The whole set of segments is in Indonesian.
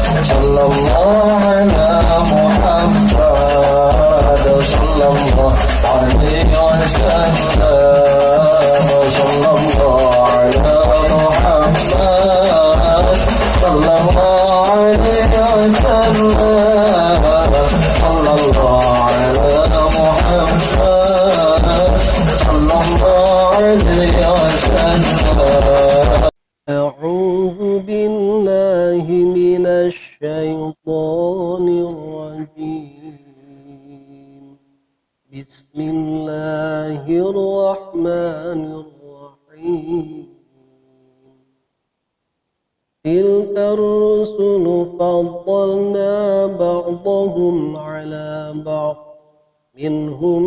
sallallahu ala Muhammad sallallahu alaihi wasallam sallallahu ala Muhammad sallallahu alaihi wasallam sallallahu ala Muhammad sallallahu alaihi wasallam. أعوذ بالله من الشيطان الرجيم بسم الله الرحمن الرحيم تلك الرسل فضلنا بعضهم على بعض منهم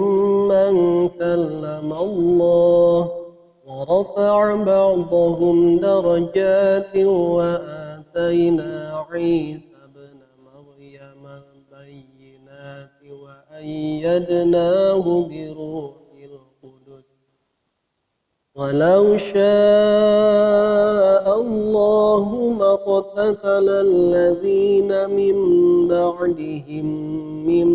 من كلم الله ورفع بعضهم درجات وآتينا عيسى ابن مريم البينات وأيدناه بروح القدس ولو شاء الله ما اقتتل الذين من بعدهم من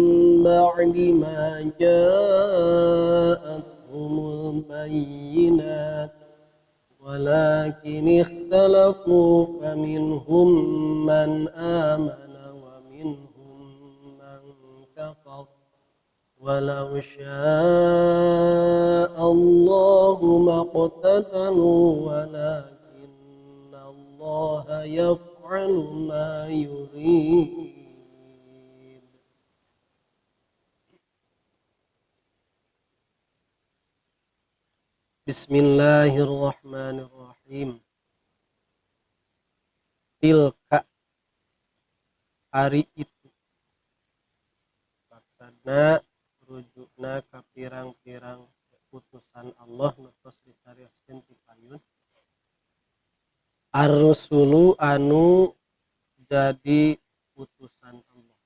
بعد ما جاءتهم البينات ولكن اختلفوا فمنهم من آمن ومنهم من كفر ولو شاء الله ما اقتتلوا ولكن الله يفعل ما يريد. Bismillahirrahmanirrahim. Tilka hari itu maksudna rujukna ka pirang-pirang utusan Allah nutos ditarioskeun ti payun ar-rusulu anu jadi utusan Allah.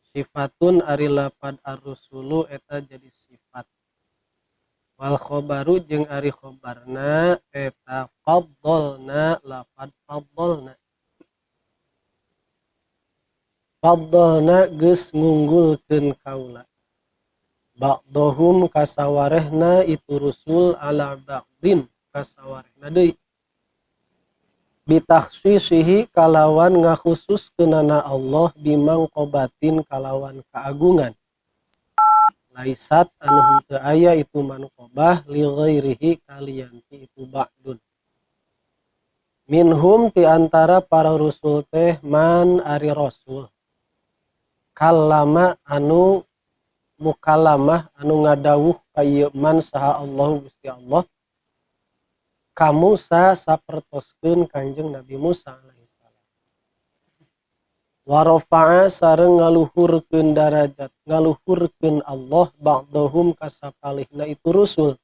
Sifatun ari lapad ar-rusulu eta jadi sifat. Wal khobaru jeung ari khobarna eta faddalna lafad faddalna. Faddalna geus ngunggulkeun kaula. Ba'dhum kasawarehna itu rusul ala ba'din kasawarehna deui. Bitakhsisihi kalawan ngakhususkeunana Allah bimangqobatin kalawan kaagungan. Laisat anu henteu aya itu manqobah li ghairihi kaliyanti itu ba'dun. Minhum ti antara para rasul teh man ari rasul. Kallama anu mukallamah anu ngadawuh ka ieu man saha Allah Gusti Allah. Ka Musa sapertoskeun Kanjeng Nabi Musa wa rafa'a sareng ngaluhurkeun darajat ngaluhurkeun Allah ba'dahum kasapalihna itu rusul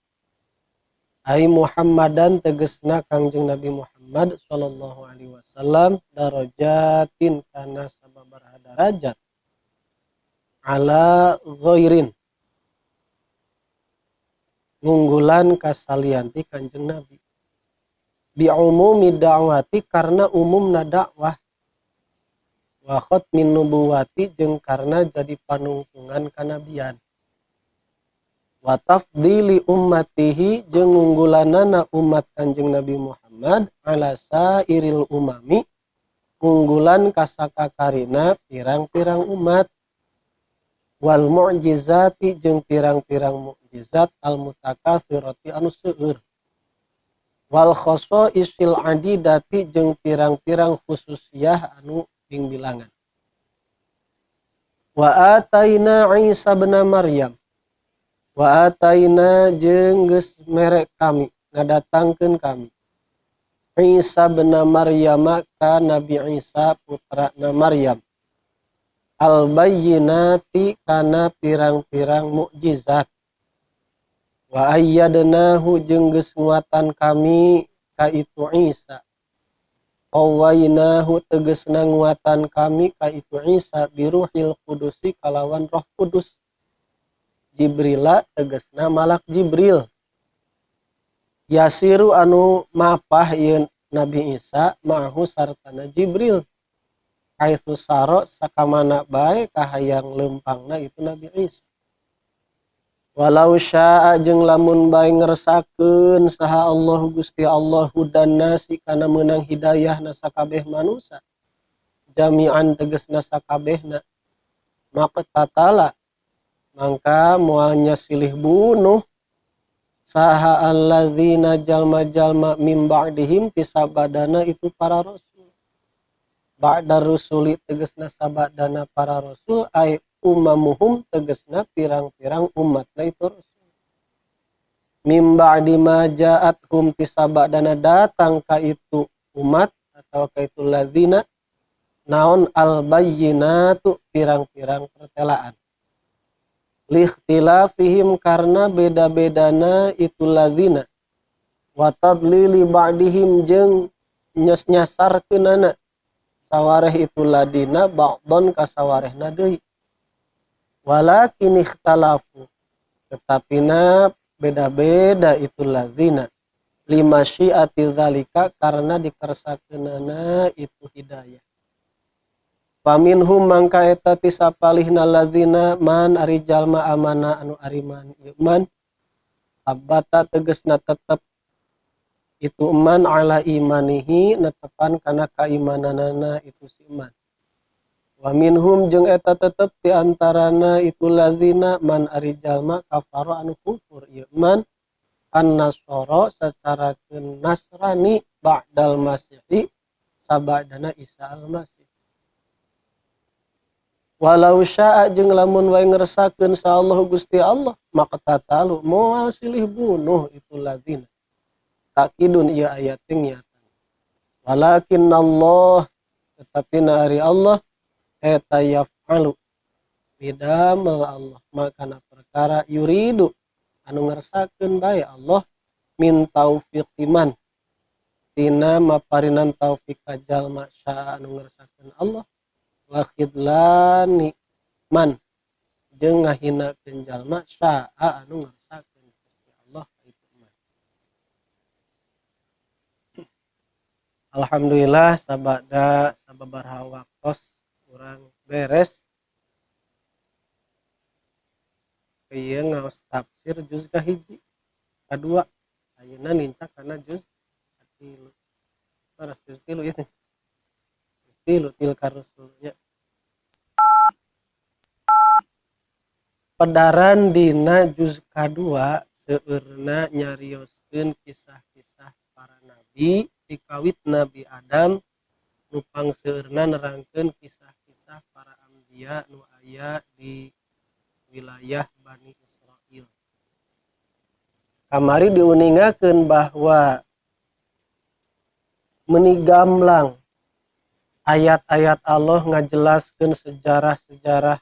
ai Muhammadan tegesna Kangjeng Nabi Muhammad sallallahu alaihi wasallam darajatin kana sababaraha darajat ala ghairin ngunggulan kasalianti Kanjeng Nabi bi umumi da'wati karena umumna dakwah wa khatmin nubuwati jeung karena jadi panungtungan kanabian wa tafdili ummatihi jeung unggulanana umat Kanjeng Nabi Muhammad ala sairil umami unggulan kasakakarina pirang-pirang umat wal mu'jizati jeung pirang-pirang mukjizat al mutakatsirati anu seueur wal khosaisil adidati jeung pirang-pirang khususiyah anu ping bilangan. Wa ataina Isa bin Maryam. Wa ataina jeung geus mere kami ngadatangkeun kami. Isa bin Maryam ka Nabi Isa putrana Maryam. Al bayyinati kana pirang-pirang mukjizat. Wa ayyadnahu jeung geus nguatan kami ka itu Isa. Qawainahu tegesna nguatan kami ka itu Isa biruhil kudusi kalawan roh kudus. Jibrila tegesna malak Jibril. Yasiru anu mapah yeun Nabi Isa ma'ahu sartana Jibril haitsu saro sakamana bae kahayang lempangna itu Nabi Isa. Walau syaa jeung lamun bae ngersakakeun saha Allah Gusti Allah hudan nasi kana meunang hidayahna sakabeh manusia jami'an tegasna sakabehna maqtatala mangka moalnya silih bunuh saha alladzina jalma-jalma mim ba'dihim tisabadana itu para rasul. Ba'da rusuli tegasna sabadana para rasul ay umamuhum tegasna pirang-pirang umatna itu rasul. Mim ba'di ma ja'athum tisabadana datang ka itu umat atau ka itu ladzina naon al bayyinatu pirang-pirang pertelaan. Likhtilafihim karena beda-bedana itu ladzina wa tadlili ba'dihim jeung nyasarkeunana sawareh itu ladina ba'don ka sawarehna deui walakin ikhtalafu tetapina beda-beda itu ladzina lima syiati zalika karena dikersakeunana itu hidayah. Paminhum mangka eta tisapalihna ladzina man ari jalma amana anu ariman iman abata tegasna tetep itu man ala imanihi netepan kana kaimananana itu si iman. Wa minhum jeung eta tetep ti antarana itu ladzina man ari jalma kafaro anu kufur iman an-nasara sacara nasrani ba'dal masihi sabadana Isa al-Masih. Walau syaa jeung lamun wae ngersakeun sa Allah Gusti Allah maqtatalu moal silih bunuh itu ladzina. Takidun ieu ayat teh nyata. Walakin Allah tetapi ari Allah eta yaf'alu bidamel Allah makana perkara yuridu anu ngersakeun bae Allah min taufiq iman tina maparinan taufik ka jalma syaa anu ngersakeun Allah wa khidlani man jeung ngahinakeun jalma syaa anu ngarsakeun Gusti Allah itu man. Alhamdulillah sabada sababaraha waktos urang beres ieu ngaos tafsir juz kahiji kadua ayeuna nincak kana juz katilu saras juz tilu ya tilu tilkar rusulnya pedaran dina juz kadua seueurna nyarioskeun kisah-kisah para nabi dikawit Nabi Adam nupang seueurna nerangkeun kisah-kisah para anbiya nu aya di wilayah Bani Israil. Kamari diuningakeun bahwa meuni gamblang ayat-ayat Allah ngajelaskeun sejarah-sejarah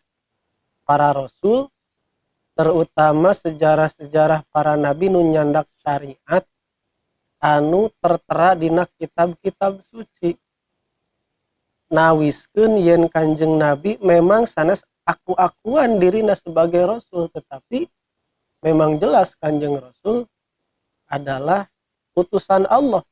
para rasul terutama sejarah-sejarah para nabi nu nyandak syariat anu tertera dina kitab-kitab suci. Nawiskeun yen Kanjeng Nabi memang sanes aku-akuan dirina sebagai rasul tetapi memang jelas Kanjeng Rasul adalah utusan Allah.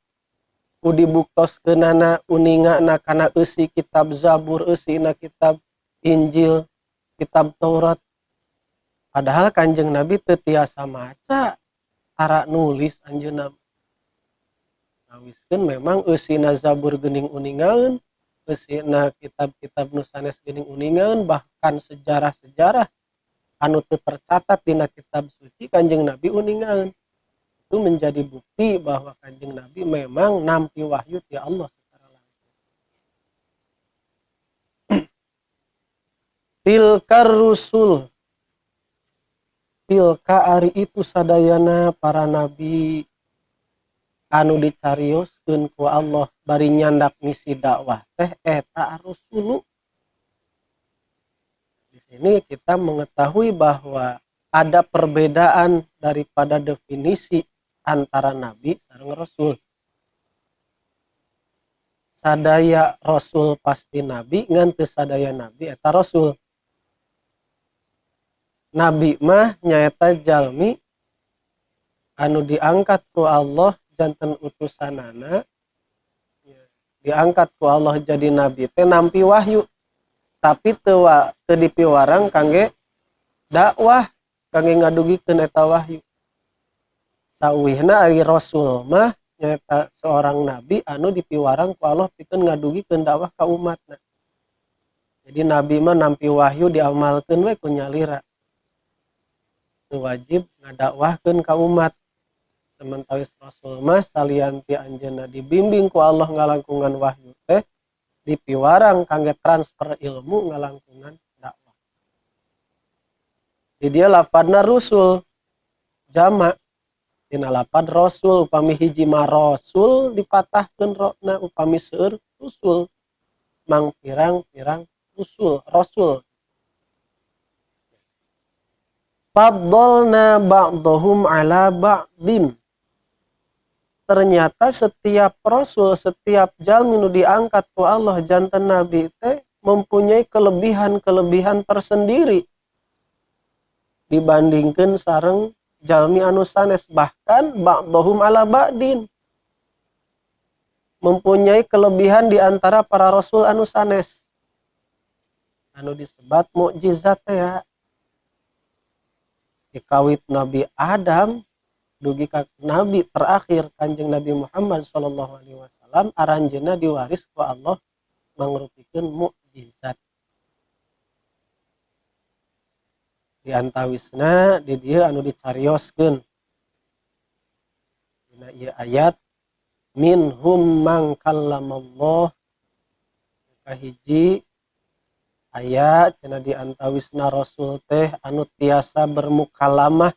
Dibuktoskeunana uningana kana eusi kitab Zabur, eusina kitab Injil, kitab Taurat. Padahal Kanjeng Nabi teu tiasa maca tara nulis anjeunna. Nawiskeun memang eusina Zabur geuning uningaeun, eusina kitab-kitab nu sanes geuning uningaeun, bahkan sejarah-sejarah anu teu tercatat dina kitab suci Kanjeng Nabi uningaeun. Itu menjadi bukti bahwa Kanjeng Nabi memang nampi wahyu ti Allah secara langsung. Tilkar rusul, tilka ari itu sadayana para nabi anu dicarioskeun ku Allah bari nyandak misi dakwah teh eta rusulu. Di sini kita mengetahui bahwa ada perbedaan daripada definisi antara nabi sareng rasul. Sadaya rasul pasti nabi, ngan teu sadaya nabi eta rasul. Nabi mah nyaeta jalmi anu diangkat ku Allah janten utusanana diangkat ku Allah jadi nabi teh nampi wahyu, tapi teu dipiwarang kangge dakwah, kangge ngadugikeun eta wahyu. Sauwihna ari rasul mah nyaeta seorang nabi anu dipiwarang ku Allah pikeun ngadugikeun dakwah ka umatna. Jadi nabi mah nampi wahyu diamalkeun we ku nyalira. Teu wajib ngadakwahkeun ka umat. Sementawis rasul mah salianti anjeunna dibimbing ku Allah ngalangkungan wahyu teh dipiwarang kangge transfer ilmu ngalangkungan dakwah. Di dia lafadna rusul jamak dina lafad rasul, upami hiji mah rasul dipatahkeun rona, upami seueur rusul mang pirang-pirang rasul. Faddalna ba'dahum ala ba'din. Ternyata setiap rasul, setiap jalmi nu diangkat ku Allah janten nabi teh mempunyai kelebihan-kelebihan tersendiri dibandingkan sareng jalmi anu sanes, bahkan ba'dahum ala ba'din mempunyai kelebihan di antara para rasul anu sanes anu disebat mukjizat ya. Dikawit Nabi Adam dugi ka nabi terakhir Kanjeng Nabi Muhammad sallallahu alaihi wasallam aranjeunna diwaris ku Allah mangrupikeun mukjizat. Di antawisna di dieu anu dicarioskeun dina ieu ayat minhum man kallamallah, kahiji ayat cenah di antawisna rasul teh anu tiasa bermukalamah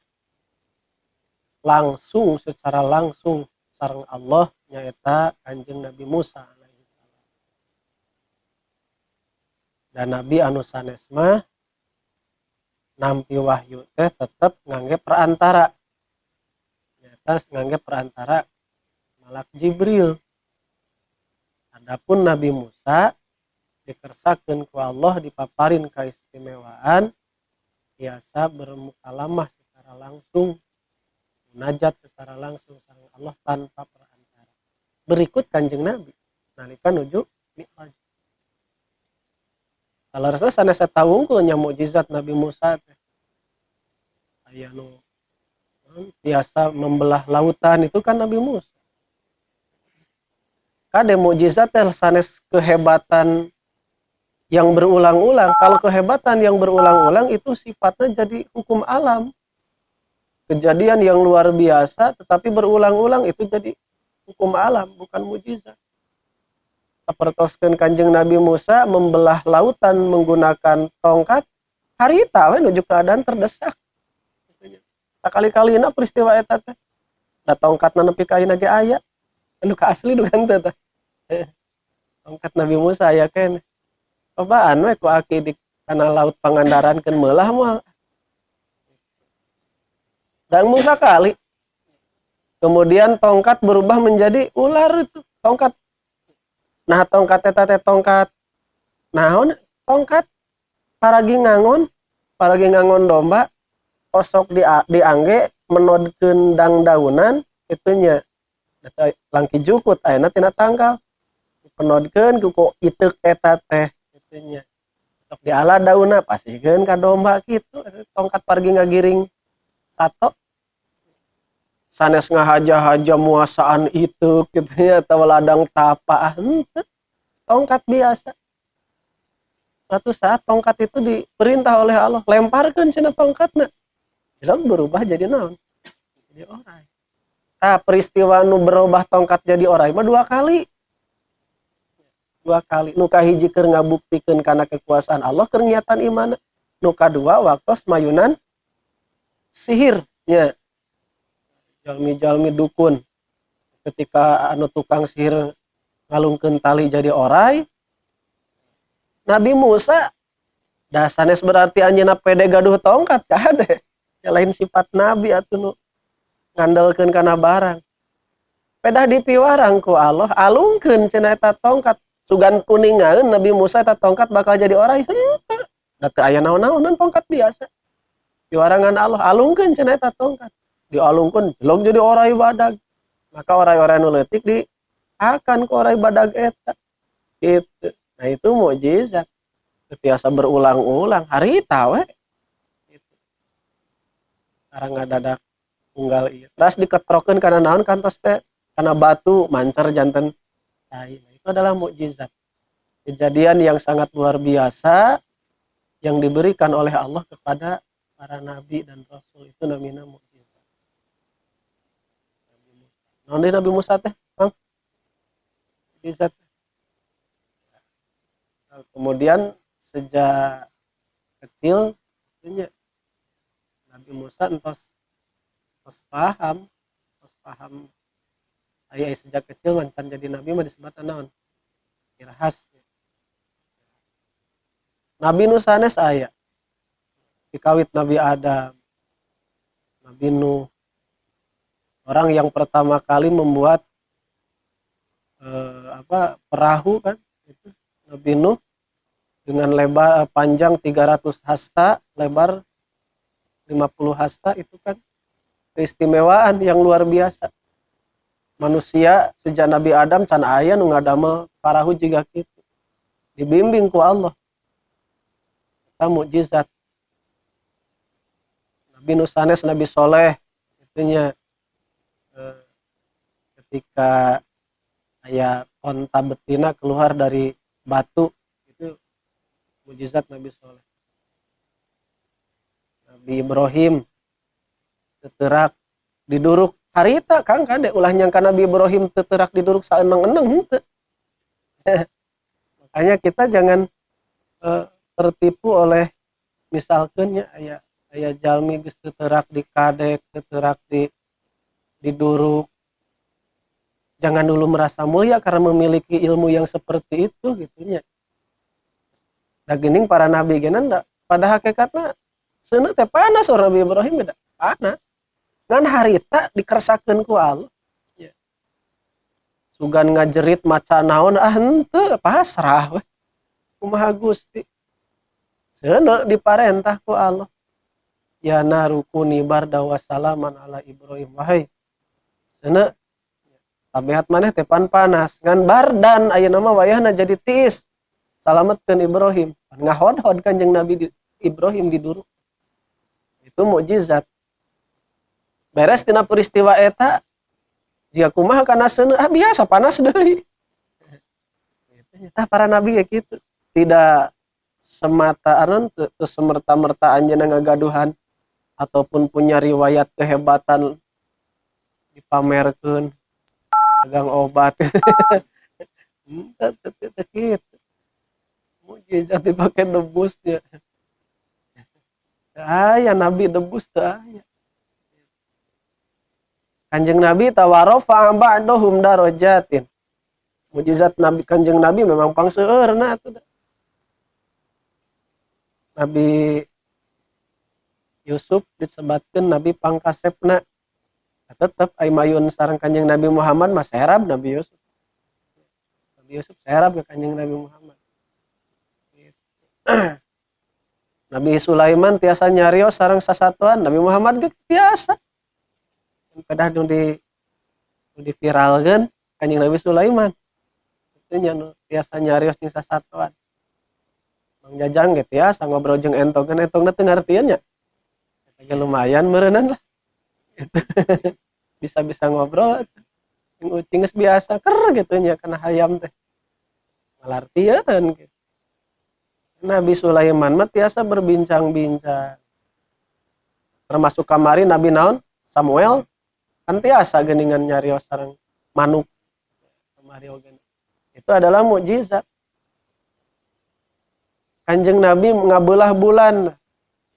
langsung secara langsung sareng Allah nyaeta Kanjeng Nabi Musa alaihi salam. Dan nabi anu sanes mah nampi wahyu teh tetep ngangge perantara. Nyaeta ngangge perantara malak Jibril. Adapun Nabi Musa dikersakeun ku Allah dipaparin kaistimewaan biasa bermukalamah secara langsung, munajat secara langsung sareng Allah tanpa perantara. Berikut Kanjeng Nabi nalika nuju Mi'raj. Salarasa sanes eta wungkul nya mukjizat Nabi Musa teh. Aya nu biasa membelah lautan itu kan Nabi Musa. Kade mukjizat teh sanes kehebatan yang berulang-ulang. Kalau kehebatan yang berulang-ulang itu sifatnya jadi hukum alam. Kejadian yang luar biasa tetapi berulang-ulang itu jadi hukum alam, bukan mukjizat. Sapertoskeun Kanjeng Nabi Musa membelah lautan menggunakan tongkat, harita we nuju keadaan terdesak. Sakali-kalina peristiwa eta teh. Da tongkatna nepi ka ayeuna ge aya. Anu ka asli dugan teh. Tongkat Nabi Musa aya keneh. Cobaan we ku aki di kana laut Pangandarankeun meulah moal. Dan Musa kali. Kemudian tongkat berubah menjadi ular itu. Tongkat. Nah tongkat eta teh tongkat naon? Tongkat paragi ngangon domba kosok diangge menodkeun dang-daunan itunya. Eta langki jukut ayeuna tina tangkal. Penodkeun ku iteuk eta teh itunya. Sok diala daunna pasikeun ka domba kitu. Tongkat pargi ngagiring sato. Sanes ngahaja-haja muasaan itu gitu ya, atau ladang tapa tongkat biasa. Suatu saat tongkat itu diperintah oleh Allah lemparkan cenah tongkatna, jelas berubah jadi naon, jadi orai. Nah peristiwa nu berubah tongkat jadi orai mah dua kali. Nu kahiji keur ngabuktikeun kana kekuasaan Allah keur ngiatan iman. Nu kadua waktos mayunan sihir nya. Jalmi-jalmi dukun ketika anu tukang sihir ngalungkeun tali jadi orai. Nabi Musa da sanes berarti anjeunna pede gaduh tongkat kade. Ya lain sifat nabi atuh nu ngandelkeun kana barang. Pedah dipiwarang ku Allah alungkeun cenah eta tongkat sugan kuningaeun Nabi Musa eta tongkat bakal jadi orai. Henteu. Da teu aya naon-naonan tongkat biasa. Piwarangan Allah alungkeun cenah eta tongkat. Dialungkeun jelog jadi orai badag. Maka orai-orai nu leutik akan korai badag eta gitu. Nah itu mukjizat biasa berulang-ulang hari tahu gitu. Sekarang ngadadak unggal ieu terus diketrokeun kana naon kantos teh kana batu mancer janten cai. Nah, itu adalah mukjizat kejadian yang sangat luar biasa yang diberikan oleh Allah kepada para nabi dan rasul, itu namanya mukjizat. Nabi Musa teh Bang mukjizat. Kemudian sejak kecil Nabi Musa entos paham aya sejak kecil mancan jadi nabi mah disebutna naon irhas. Nabi nu sanes aya dikawit Nabi Adam, Nabi Nuh, orang yang pertama kali membuat perahu kan itu Nabi Nuh dengan lebar panjang 300 hasta, lebar 50 hasta, itu kan keistimewaan yang luar biasa. Manusia sejak Nabi Adam can aya nu ngadamel parahu jiga kitu. Dibimbing ku Allah. Eta mukjizat. Nabi nu sanes Nabi Soleh itunya ketika aya onta betina keluar dari batu itu mukjizat Nabi Soleh. Nabi Ibrahim teterak diduruk harita Kang kade ulah nyangka Nabi Ibrahim teterak diduruk saeneng-eneng henteu. Makanya kita jangan tertipu oleh misalkan ya aya jalmi geus teterak di kadek, teterak diduruk. Jangan dulu merasa mulia karena memiliki ilmu yang seperti itu gitunya. Da geuning para nabi ge pada hakikatna seuneu teh panas orang Nabi Ibrahim beda panas. Ngan harita dikersakeun ku Allah. Ya. Sugan ngajerit maca naon henteu pasrah we. Kumaha Gusti. Seuneu diparentah ku Allah. Ya narukuni barda wa salaman ala Ibrahim. Wahai seuneu tabiat maneh teh pan panas. Ngan bardan ayeuna mah wayahna jadi tiis. Salametkeun Ibrahim. Ngahod-hod Kanjeng Nabi Ibrahim diduruk. Itu mukjizat. Beres tina peristiwa eta jika kumaha kana seuneu biasa panas deui. Tah para nabi kayak gitu. Tidak semata teu semerta-merta anjeunna ngagaduhan ataupun punya riwayat kehebatan dipamerkeun dagang obat. Teu kitu. Mukjizat dipake debusnya. Aya nabi debus teu aya. Kanjeng Nabi tawarofa ba'dahum darajatin. Mukjizat Nabi Kanjeng Nabi memang pangseueurna atuh. Nabi Yusuf disebatkeun Nabi pangkasepna. Tetep ai mayun sareng Kanjeng Nabi Muhammad mah serab Nabi Yusuf. Nabi Yusuf serab ke Kanjeng Nabi Muhammad. Nabi Sulaiman tiasa nyarios sareng sasatuan, Nabi Muhammad ge tiasa. Kedah nu di viralkeun Kanjeng Nabi Sulaiman. Itu nya nu tiasa nyarios jeung sasatuan. Mang Jajang ge tiasa ngobrol jeung entongkeun entongna teu ngartieun nya. Eta lumayan meureunnan lah. Gitu. Bisa-bisa ngobrol. Jeung ucing geus biasa ker gitu nya kana hayam teh. Ngalartieun gitu. Nabi Sulaiman mah tiasa berbincang-bincang. Termasuk kamari Nabi naon? Samuel kan tiasa geuningan nyarios sareng manuk. Kamari oge. Itu adalah mukjizat. Kanjeng Nabi ngabeulah bulan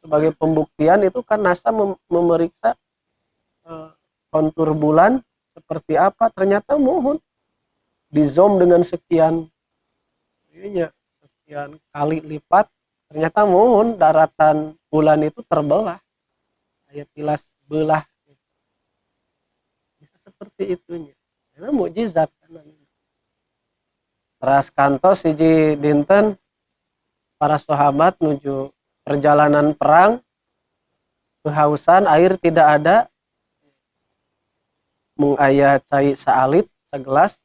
sebagai pembuktian itu kan NASA memeriksa kontur bulan seperti apa, ternyata muhun. Di zoom dengan sekian kali lipat, ternyata muhun daratan bulan itu terbelah. Kayak tilas belah. Bisa seperti itunya. Karena mukjizat. Teras kantos hiji dinten para sahabat menuju perjalanan perang, kehausan, air tidak ada, mung aya cai saalit segelas,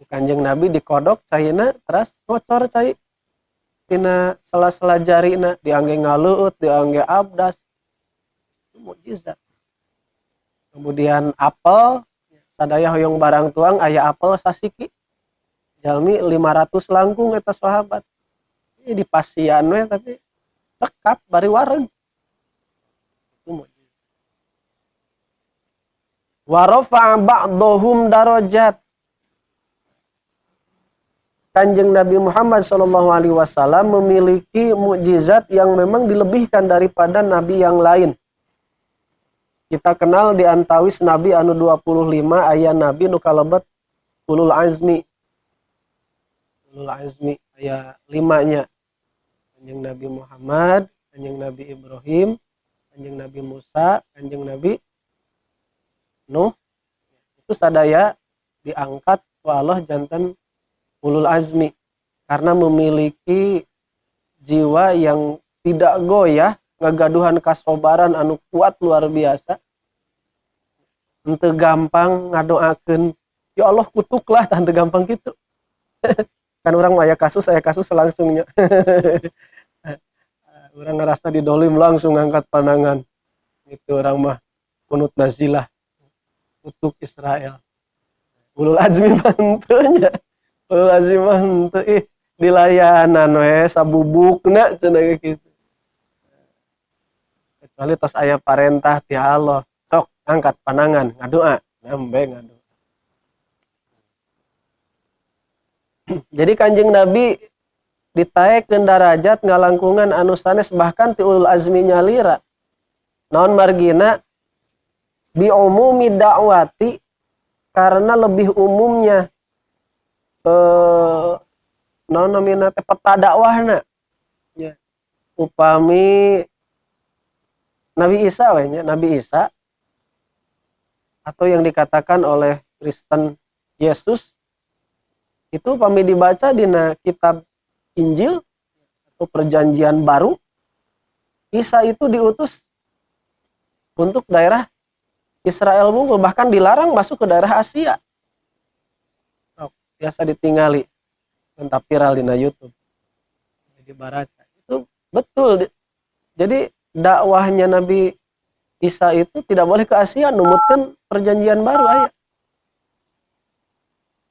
Kanjeng Nabi dikodok caina terus ngocor cai tina sela-sela jarina diangge ngaleueut diangge abdas. Itu mukjizat. Kemudian apel sadaya hoyong barang tuang aya apel sasiki jalmi 500 langkung eta sahabat. Ini di pasian we tapi cekap bari wareg. Itu mukjizat. Wa rafa'a ba'dhum darajat. Kanjeng Nabi Muhammad SAW memiliki mukjizat yang memang dilebihkan daripada nabi yang lain. Kita kenal di antawis nabi anu 25 aya nabi nu kalebet ulul azmi. Ulul azmi aya 5-nya. Kanjeng Nabi Muhammad, Kanjeng Nabi Ibrahim, Kanjeng Nabi Musa, Kanjeng Nabi Nuh. Itu sadaya diangkat ku Allah janten ulul azmi karena memiliki jiwa yang tidak goyah, ngagaduhan kasobaran anu kuat luar biasa. Henteu gampang ngadoakeun, ya Allah kutuklah tah henteu gampang gitu. Kan orang aya kasus langsungnya. Orang ngerasa didolim langsung ngangkat pandangan. Itu orang mah kunut nazilah kutuk Israel. Ulul azmi mantunya. Ulul azmi mantu dilayanan we sabubukna cenah kitu. Kecuali tos aya parentah ti Allah, sok angkat pandangan ngadoa, nembe ngadoa. Jadi Kanjeng Nabi ditaekeun darajat ngalangkungan anu sanes bahkan ti ulul azmi nyalira. Naon margina bi umumi dakwati karena lebih umumnya naon namina teh peta dakwahna. Ya. Upami Nabi Isa we nya, Nabi Isa atau yang dikatakan oleh Kristen Yesus itu upami dibaca dina kitab Injil atau Perjanjian Baru, Isa itu diutus untuk daerah Israel Bungkul, bahkan dilarang masuk ke daerah Asia. Biasa ditinggali, entah viral di YouTube. Jadi baraca itu betul. Jadi dakwahnya Nabi Isa itu tidak boleh ke Asia, numutkan Perjanjian Baru aya.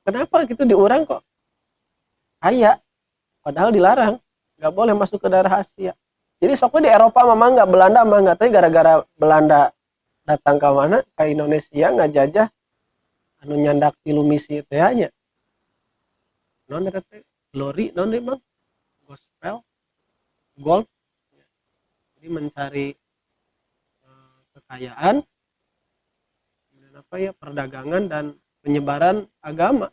Kenapa gitu diurang kok? Aya, padahal dilarang, nggak boleh masuk ke daerah Asia. Jadi soknya di Eropa memang nggak, Belanda memang nggak, tapi gara-gara Belanda datang ke mana? Ke Indonesia ngajajah, anu nyandak tilu misi teh nya. Non eta teh glory, non emang gospel, gold. Jadi mencari kekayaan, kemudian apa ya, perdagangan dan penyebaran agama.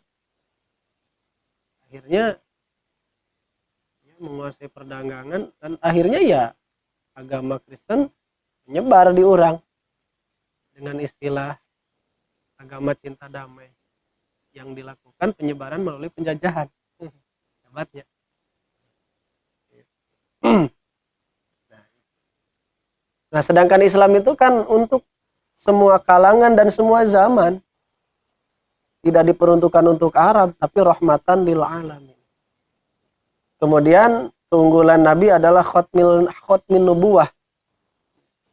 Akhirnya ya, menguasai perdagangan dan akhirnya ya agama Kristen menyebar di urang dengan istilah agama cinta damai yang dilakukan penyebaran melalui penjajahan. Hebatnya. Nah, sedangkan Islam itu kan untuk semua kalangan dan semua zaman. Tidak diperuntukkan untuk Arab, tapi rahmatan lil alamin. Kemudian keunggulan Nabi adalah khotmin nubuwah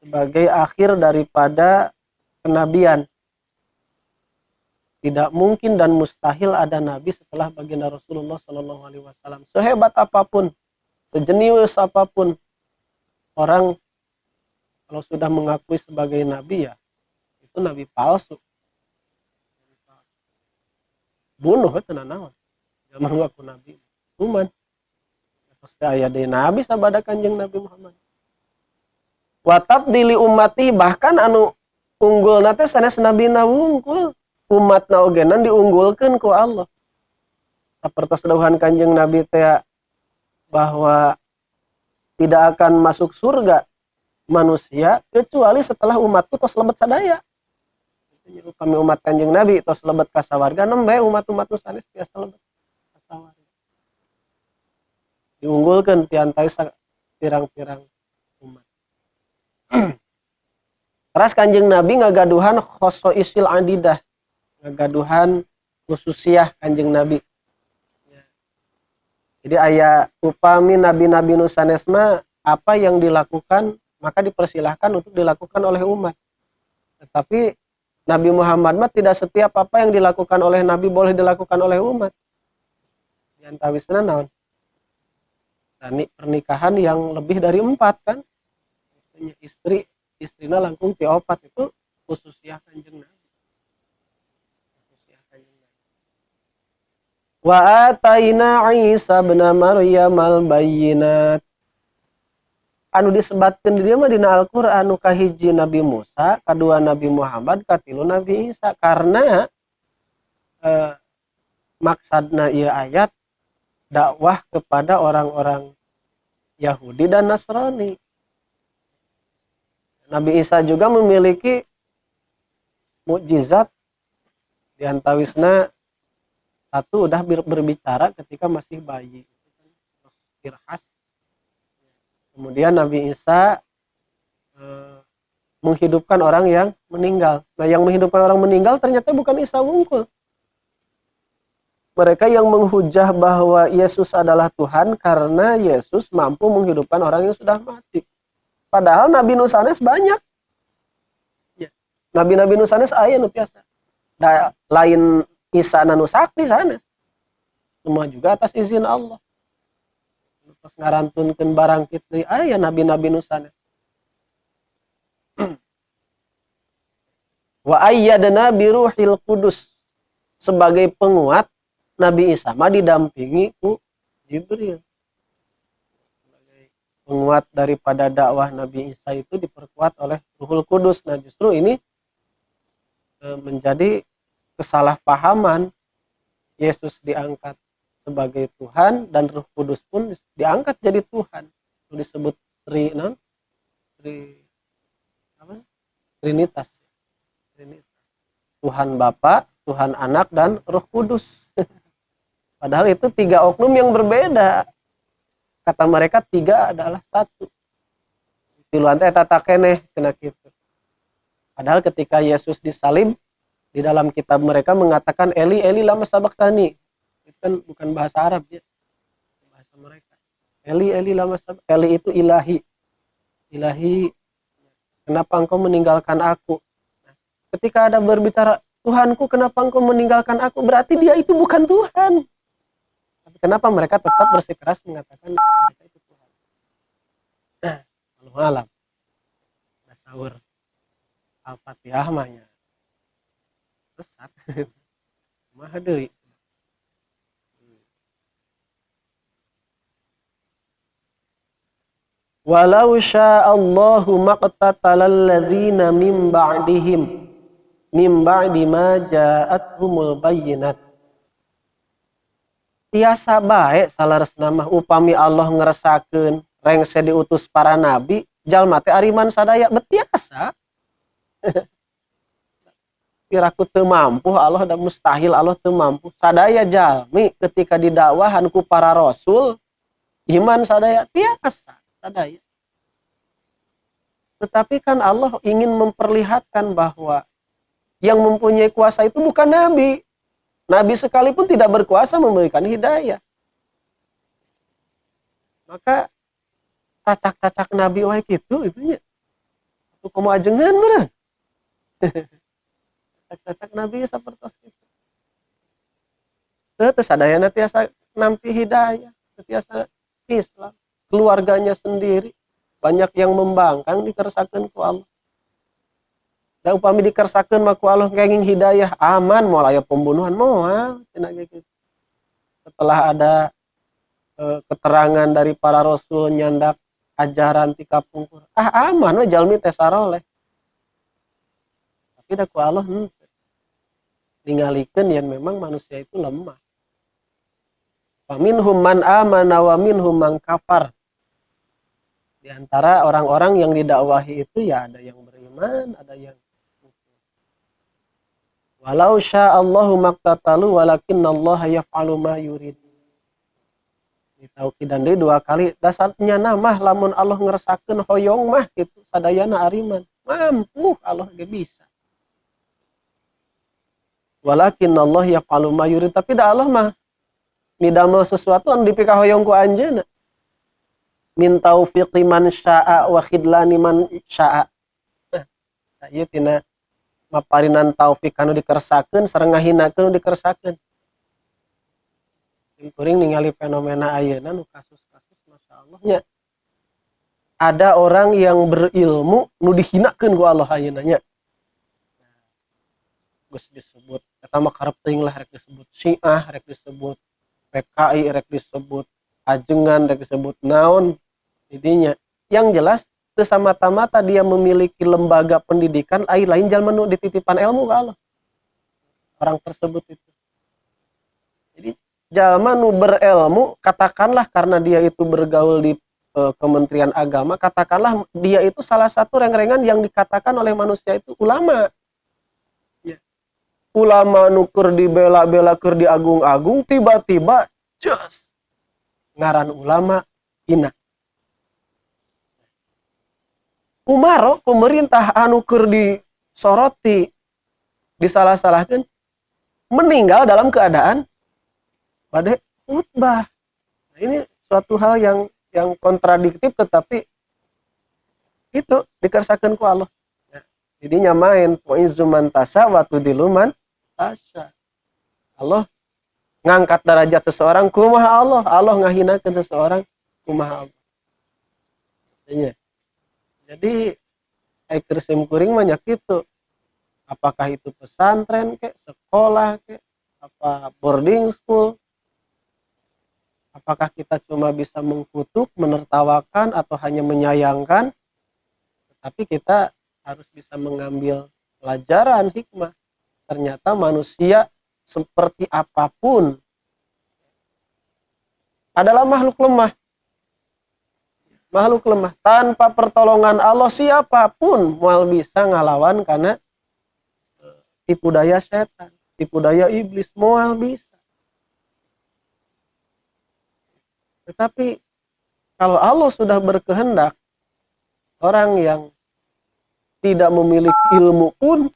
sebagai akhir daripada kenabian. Tidak mungkin dan mustahil ada nabi setelah baginda Rasulullah SAW. Sehebat apapun, sejenius apapun orang kalau sudah mengakui sebagai nabi ya itu nabi palsu. Bunuh itu nanaon. Jangan mengaku nabi. Uman. Pasti aya deui nabi sabada Kanjeng Nabi Muhammad. Wa tabdili ummati, bahkan anu unggulna teh sanes nabina wungkul. Umatna ogenan diunggulkeun ku Allah. Sapertos dawuhan Kanjeng Nabi teh bahwa tidak akan masuk surga manusia kecuali setelah umatku tos lebet sadaya. Kami umat Kanjeng Nabi tos lebet ka sawarga, nembe umat-umat nu sanes tiasa lebet ka sawarga. Diunggulkeun ti antara pirang-pirang umat. Teras Kanjeng Nabi ngagaduhan khosoisil adidah, ngagaduhan khususiyah Kanjeng Nabi. Jadi aya upami nabi-nabi nu sanes mah apa yang dilakukan maka dipersilahkan untuk dilakukan oleh umat. Tetapi Nabi Muhammad mah tidak setiap apa yang dilakukan oleh nabi boleh dilakukan oleh umat. Yang tawisna naon? Pernikahan yang lebih dari 4 kan? Istrina langkung ti 4 itu khususiyah Kanjeng Nabi. Wa ataina Isa bin Maryam al-bayyinat. Anu disebatkeun di dieu mah dina Al-Qur'an nu kahiji Nabi Musa, kadua Nabi Muhammad, katilu Nabi Isa karena maksadna ieu ayat dakwah kepada orang-orang Yahudi dan Nasrani. Nabi Isa juga memiliki mukjizat di antawisna satu udah berbicara ketika masih bayi, irhas. Kemudian Nabi Isa menghidupkan orang yang meninggal. Nah, yang menghidupkan orang meninggal ternyata bukan Isa wungkul. Mereka yang menghujah bahwa Yesus adalah Tuhan karena Yesus mampu menghidupkan orang yang sudah mati. Padahal Nabi nu sanes banyak. Nabi-nabi nu sanes aya nu tiasa. Da lain Isa nanu sakti sanes. Semua juga atas izin Allah. Terus ngarantunkeun barang kitu aya nabi-nabi nu sanes. Wa ayyadna bi ruhil qudus. Sebagai penguat Nabi Isa mah didampingi ku Jibril. Sebagai penguat daripada dakwah Nabi Isa itu diperkuat oleh Ruhul Kudus. Nah, justru ini menjadi kesalahpahaman. Yesus diangkat sebagai Tuhan dan Roh Kudus pun diangkat jadi Tuhan. Itu disebut Trinitas. Tuhan Bapa, Tuhan Anak, dan Roh Kudus. Padahal itu 3 oknum yang berbeda. Kata mereka 3 adalah 1. Tiluan teh tata keneh kena kitu. Padahal ketika Yesus disalib, di dalam kitab mereka mengatakan Eli Eli lama sabaqtani. Itu kan bukan bahasa Arab ya. Bahasa mereka. Eli Eli lama sabaqtani. Eli itu ilahi. Ilahi, kenapa engkau meninggalkan aku? Nah, ketika ada berbicara, Tuhanku kenapa engkau meninggalkan aku? Berarti dia itu bukan Tuhan. Tapi kenapa mereka tetap bersikeras mengatakan mereka itu Tuhan? Wallahu alam. Sahur Al-Fatihah mahnya. Besar. Mah deui. Walau sya'allahu maqtatalal ladzina min ba'dihim min ba'di ma ja'atuhumul bayyinat. Tiasa bae salaresna mah upami Allah ngerasakeun rengse diutus para nabi, jalma teh ariman sadaya betiasa. Piraku teu mampu Allah dan mustahil Allah teu mampu. Sadaya jalmi ketika didakwahan ku para rasul iman sadaya tiasa sadaya. Tetapi kan Allah ingin memperlihatkan bahwa yang mempunyai kuasa itu bukan nabi. Nabi sekalipun tidak berkuasa memberikan hidayah. Maka cacak-cacak nabi wae kitu itunya. Atuh kumaha ajengan meureun. Cacak nabi sapertos itu. Teu sadayana tiasa nampi hidayah, tiasa Islam. Keluarganya sendiri banyak yang membangkang dikersakeun ku Allah. Da upami dikersakeun mah ku Allah kenging hidayah aman moal aya pembunuhan moal cenah gitu. Setelah ada keterangan dari para rasul nyandak ajaran ti kapungkur. Aman we jalmi teh saroleh. Tapi da ku Allah ningalikeun yang memang manusia itu lemah. Wa minhum man amana wa minhum man kafar. Di antara orang-orang yang didakwahi itu ya ada yang beriman, ada yang kufur. Walau sya'allahu maqtatalu walakinallaha yaf'alu ma yurid. Ditaukidan deui 2 kali. Dasarnya mah lamun Allah ngerasakeun hoyong mah gitu sadayana ariman. Mampu Allah ge bisa. Walakin Allah yaf'alu ma yurid, tapi da Allah mah midamel sesuatu anu dipika hoyong ku anjeunna. Min taufiqi man syaa wa khidlani man syaa. Nah, ieu tina maparinan taufik anu dikersakeun sareng ngahinakeun anu dikersakeun. Kuring ningali fenomena ayeuna nu kasus-kasus masyaallah nya. Ada orang yang berilmu nu dihinakeun ku Allah ayeuna nya. Geus disebut eta mah karep teuing lah rek disebut Syiah, rek disebut PKI, rek disebut ajengan, rek disebut naon didinya. Yang jelas teu samata-mata dia memiliki lembaga pendidikan lain jalma nu dititipan ilmu ka Allah. Orang tersebut itu. Jadi jalma nu berilmu, katakanlah karena dia itu bergaul di Kementerian Agama, katakanlah dia itu salah satu reng-rengan yang dikatakan oleh manusia itu ulama. Ya. Ulama nu keur dibela-bela, keur diagung-agung, tiba-tiba jos ngaran ulama hina. Umaro pemerintah anu keur disoroti disalah-salahkeun meninggal dalam keadaan pada khutbah. Nah, ini suatu hal yang kontradiktif, tetapi itu dikersakeun ku Allah. Nah, jadinya main poizu man tasa wa tudiluman tasya. Allah ngangkat derajat seseorang kumaha Allah, Allah ngahinakeun seseorang kumaha Allah. Jadi keur sim kuring mah nya kitu. Apakah itu pesantren kek, sekolah kek, apa boarding school? Apakah kita cuma bisa mengkutuk, menertawakan, atau hanya menyayangkan? Tapi kita harus bisa mengambil pelajaran hikmah. Ternyata manusia seperti apapun adalah makhluk lemah. Makhluk lemah. Tanpa pertolongan Allah siapapun moal bisa ngalawan karena tipu daya setan, tipu daya iblis, moal bisa. Tetapi kalau Allah sudah berkehendak, orang yang tidak memiliki ilmu pun,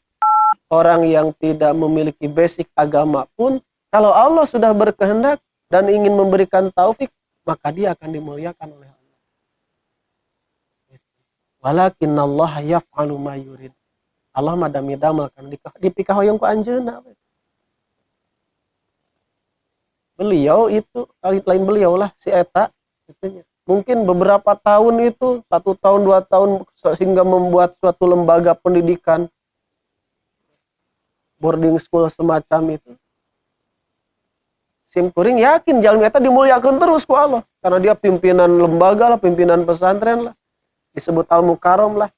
orang yang tidak memiliki basic agama pun, kalau Allah sudah berkehendak dan ingin memberikan taufik, maka dia akan dimuliakan oleh Allah. Walakinnallaha yaf'alu ma yurid. Allah mah damel kan dipika hoyong ku anjeunna. Beliau itu lain beliau lah si eta itunya. Mungkin beberapa tahun itu 1 tahun 2 tahun sehingga membuat suatu lembaga pendidikan boarding school semacam itu. Sim kuring yakin jalmi eta dimuliakeun terus ku Allah karena dia pimpinan lembaga lah, pimpinan pesantren lah, disebut al-mukarram lah.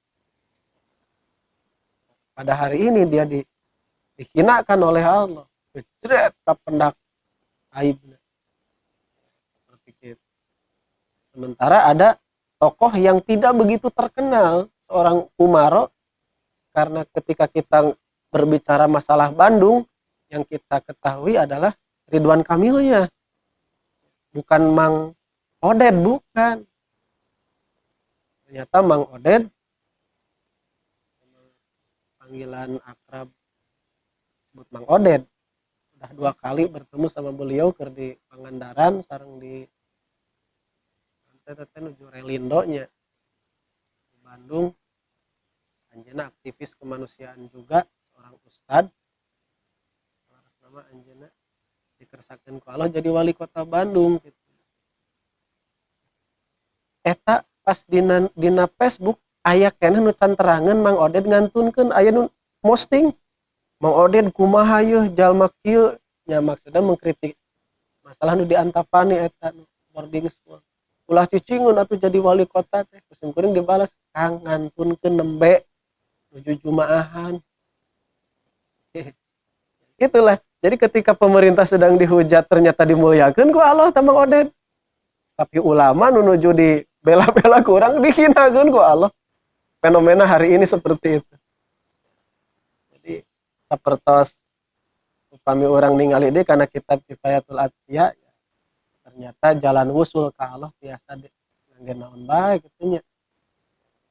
Pada hari ini dia dihinakan oleh Allah, gejret kapendak aibna. Seperti itu. Sementara ada tokoh yang tidak begitu terkenal, seorang Umaro, karena ketika kita berbicara masalah Bandung, yang kita ketahui adalah Ridwan Kamilnya, bukan Mang Oded, bukan. Ternyata Mang Oded panggilan akrab sebut Mang Oded. Udah 2 kali bertemu sama beliau keur di Pangandaran sareng di tete nuju Relindonya di Bandung. Anjeunna aktivis kemanusiaan juga, seorang ustad. Atas nama anjeunna dikersakeun ku Allah jadi wali kota Bandung gitu. Eta pas dina Facebook aya keneh nu canterangeun Mang Oded ngantunkeun aya nu posting Mang Oded kumaha yeuh jalma kieu nya, maksudna mengkritik masalah nu diantapani eta boarding school. Ulah cicingeun atuh jadi wali kota teh. Kusim kuring dibalas kang ngantunkeun nembe nuju jumaahan. Itulah. Jadi ketika pemerintah sedang dihujat ternyata dimuliakeun ku Allah ta Mang Oded. Tapi ulama nu nuju di bela-bela kurang dihinakeun ku Allah. Fenomena hari ini seperti itu. Jadi sapertos upami orang ningali deui kana kitab Kifayatul Atqiya, ya, ternyata jalan wusul ka Allah biasa ngangge naon bae kitu nya.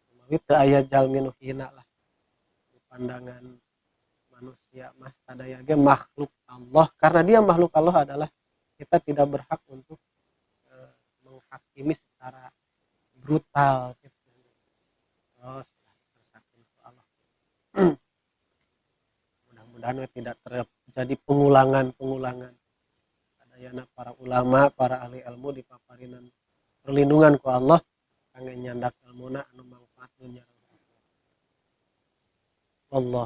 Kumawi teu aya jalmi nu hina lah di pandangan manusia mah sadaya ge makhluk Allah, karena dia makhluk Allah adalah kita tidak berhak untuk menghakimi secara brutal gitu. Terus Allah. Mudah-mudahan tidak terjadi pengulangan adayana para ulama, para ahli ilmu dipaparinan perlindungan ku Allah kangge nyandak ilmuna anu mangfaat dunya. Allah